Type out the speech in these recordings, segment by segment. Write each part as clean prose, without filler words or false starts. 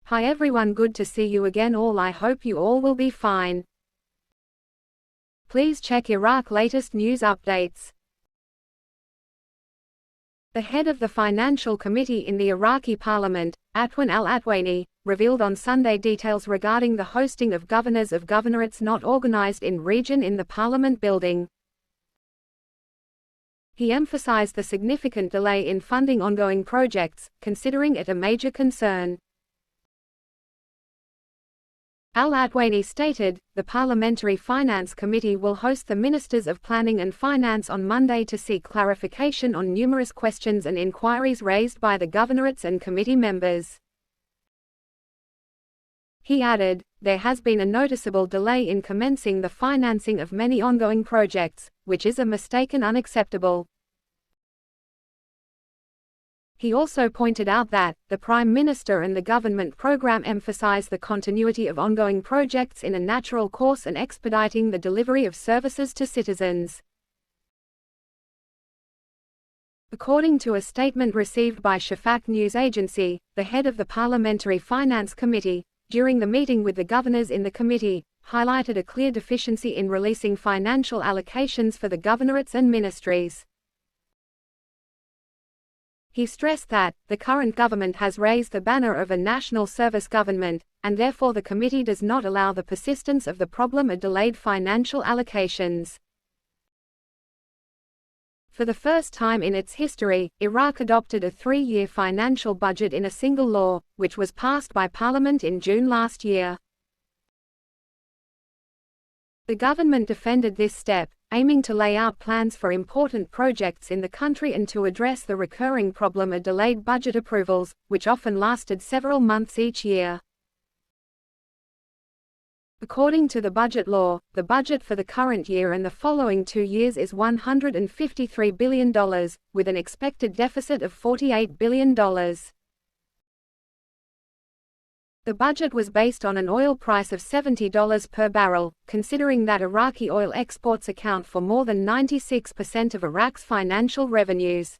Hi everyone, good to see you again all. I hope you all will be fine. Please check Iraq latest news updates. The head of the Financial Committee in the Iraqi Parliament, Attwan Al-Attwani, revealed on Sunday details regarding the hosting of governors of governorates not organized in region in the Parliament building. He emphasized the significant delay in funding ongoing projects, considering it a major concern. Al-Attwani stated, the Parliamentary Finance Committee will host the Ministers of Planning and Finance on Monday to seek clarification on numerous questions and inquiries raised by the governorates and committee members. He added, there has been a noticeable delay in commencing the financing of many ongoing projects, which is a mistake and unacceptable. He also pointed out that, the Prime Minister and the government program emphasize the continuity of ongoing projects in a natural course and expediting the delivery of services to citizens. According to a statement received by Shafaq news agency, the head of the Parliamentary Finance Committee, during the meeting with the governors in the committee, highlighted a clear deficiency in releasing financial allocations for the governorates and ministries. He stressed that, the current government has raised the banner of a national service government, and therefore the committee does not allow the persistence of the problem of delayed financial allocations. For the first time in its history, Iraq adopted a 3-year financial budget in a single law, which was passed by Parliament in June last year. The government defended this step, aiming to lay out plans for important projects in the country and to address the recurring problem of delayed budget approvals, which often lasted several months each year. According to the budget law, the budget for the current year and the following 2 years is $153 billion, with an expected deficit of $48 billion. The budget was based on an oil price of $70 per barrel, considering that Iraqi oil exports account for more than 96% of Iraq's financial revenues.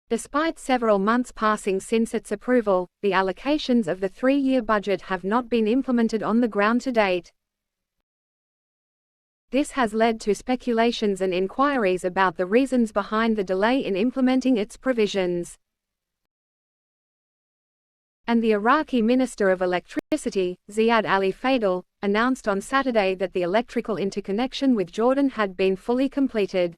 Despite several months passing since its approval, the allocations of the 3-year budget have not been implemented on the ground to date. This has led to speculations and inquiries about the reasons behind the delay in implementing its provisions. And the Iraqi Minister of Electricity, Ziad Ali Faidal, announced on Saturday that the electrical interconnection with Jordan had been fully completed.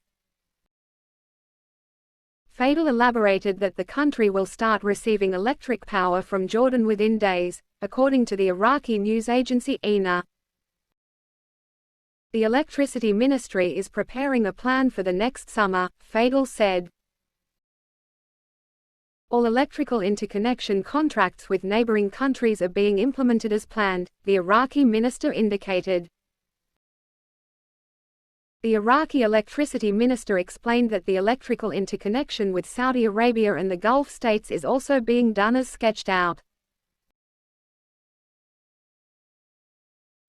Faidal elaborated that the country will start receiving electric power from Jordan within days, according to the Iraqi news agency INA. The Electricity Ministry is preparing a plan for the next summer, Faidal said. All electrical interconnection contracts with neighboring countries are being implemented as planned, the Iraqi minister indicated. The Iraqi electricity minister explained that the electrical interconnection with Saudi Arabia and the Gulf states is also being done as sketched out.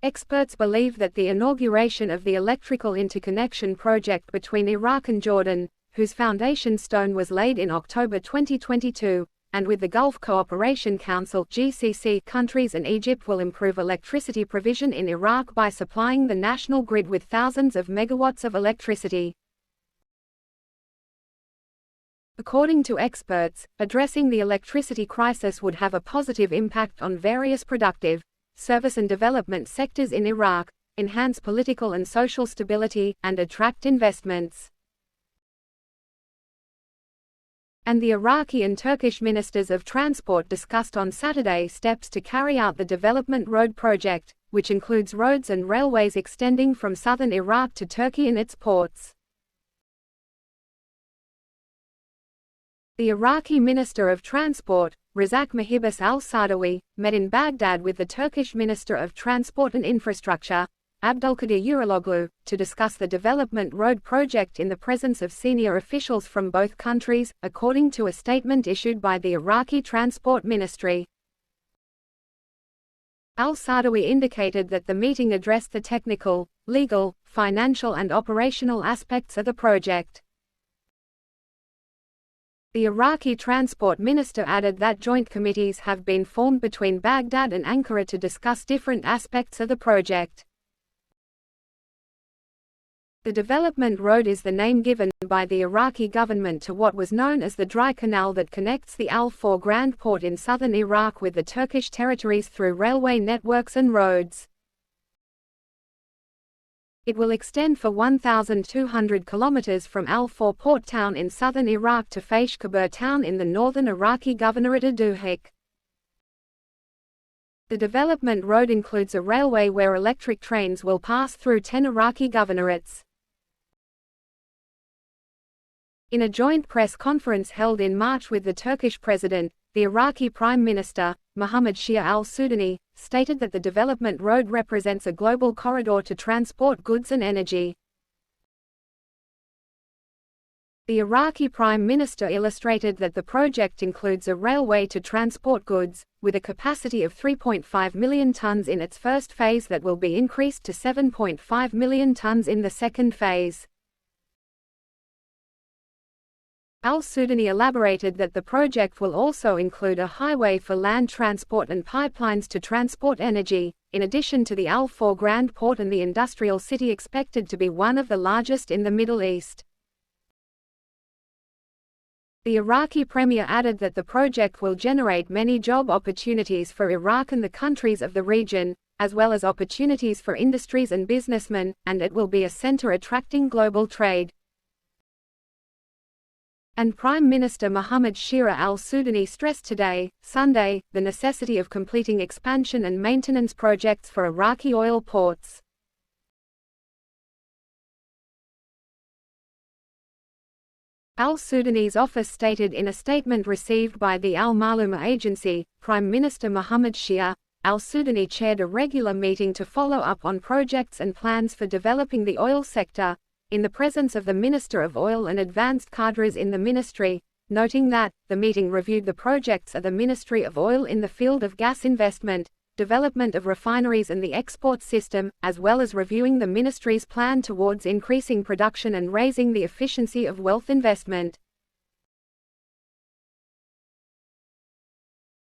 Experts believe that the inauguration of the electrical interconnection project between Iraq and Jordan, whose foundation stone was laid in October 2022, and with the Gulf Cooperation Council (GCC) countries and Egypt will improve electricity provision in Iraq by supplying the national grid with thousands of megawatts of electricity. According to experts, addressing the electricity crisis would have a positive impact on various productive, service and development sectors in Iraq, enhance political and social stability, and attract investments. And the Iraqi and Turkish ministers of transport discussed on Saturday steps to carry out the Development Road project, which includes roads and railways extending from southern Iraq to Turkey and its ports. The Iraqi Minister of Transport, Razak Mahibas al-Sadawi, met in Baghdad with the Turkish Minister of Transport and Infrastructure, Abdulkadir Uraloglu, to discuss the Development Road project in the presence of senior officials from both countries, according to a statement issued by the Iraqi Transport Ministry. Al-Sadawi indicated that the meeting addressed the technical, legal, financial and operational aspects of the project. The Iraqi transport minister added that joint committees have been formed between Baghdad and Ankara to discuss different aspects of the project. The development road is the name given by the Iraqi government to what was known as the Dry Canal that connects the Al-Fawr Grand Port in southern Iraq with the Turkish territories through railway networks and roads. It will extend for 1,200 kilometers from Al-Fawr port town in southern Iraq to Faish Kabir town in the northern Iraqi governorate of Duhok. The development road includes a railway where electric trains will pass through 10 Iraqi governorates. In a joint press conference held in March with the Turkish president, the Iraqi Prime Minister, Mohammed Shia al-Sudani, stated that the development road represents a global corridor to transport goods and energy. The Iraqi Prime Minister illustrated that the project includes a railway to transport goods, with a capacity of 3.5 million tons in its first phase that will be increased to 7.5 million tons in the second phase. Al-Sudani elaborated that the project will also include a highway for land transport and pipelines to transport energy, in addition to the Al-Fawr Grand Port and the industrial city expected to be one of the largest in the Middle East. The Iraqi premier added that the project will generate many job opportunities for Iraq and the countries of the region, as well as opportunities for industries and businessmen, and it will be a center attracting global trade. And Prime Minister Mohammed Shia al-Sudani stressed today, Sunday, the necessity of completing expansion and maintenance projects for Iraqi oil ports. Al-Sudani's office stated in a statement received by the Al-Maluma agency, Prime Minister Mohammed Shia al-Sudani chaired a regular meeting to follow up on projects and plans for developing the oil sector, in the presence of the Minister of Oil and advanced cadres in the ministry, noting that the meeting reviewed the projects of the Ministry of Oil in the field of gas investment, development of refineries and the export system, as well as reviewing the ministry's plan towards increasing production and raising the efficiency of wealth investment.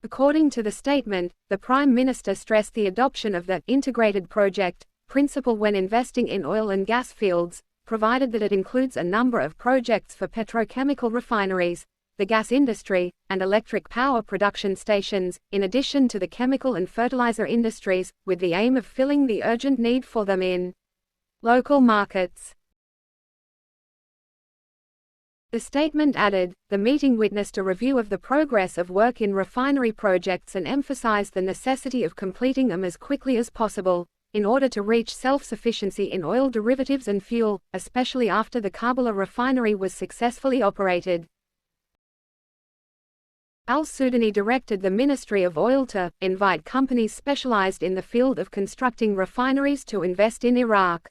According to the statement, the Prime Minister stressed the adoption of the integrated project principle when investing in oil and gas fields, provided that it includes a number of projects for petrochemical refineries, the gas industry, and electric power production stations, in addition to the chemical and fertilizer industries, with the aim of filling the urgent need for them in local markets. The statement added, the meeting witnessed a review of the progress of work in refinery projects and emphasized the necessity of completing them as quickly as possible, in order to reach self-sufficiency in oil derivatives and fuel, especially after the Karbala refinery was successfully operated. Al-Sudani directed the Ministry of Oil to invite companies specialized in the field of constructing refineries to invest in Iraq.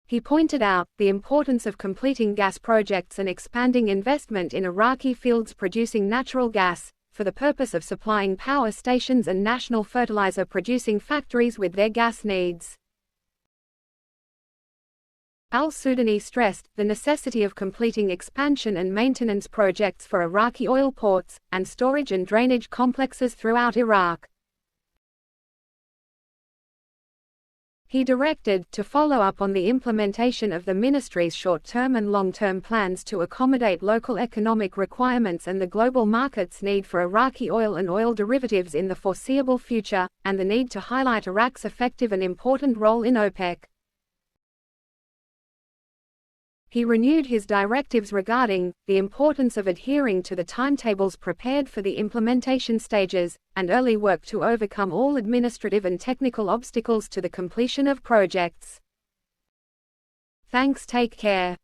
He pointed out the importance of completing gas projects and expanding investment in Iraqi fields producing natural gas, for the purpose of supplying power stations and national fertilizer producing factories with their gas needs. Al-Sudani stressed the necessity of completing expansion and maintenance projects for Iraqi oil ports, and storage and drainage complexes throughout Iraq. He directed to follow up on the implementation of the ministry's short-term and long-term plans to accommodate local economic requirements and the global market's need for Iraqi oil and oil derivatives in the foreseeable future, and the need to highlight Iraq's effective and important role in OPEC. He renewed his directives regarding the importance of adhering to the timetables prepared for the implementation stages, and early work to overcome all administrative and technical obstacles to the completion of projects. Thanks, take care.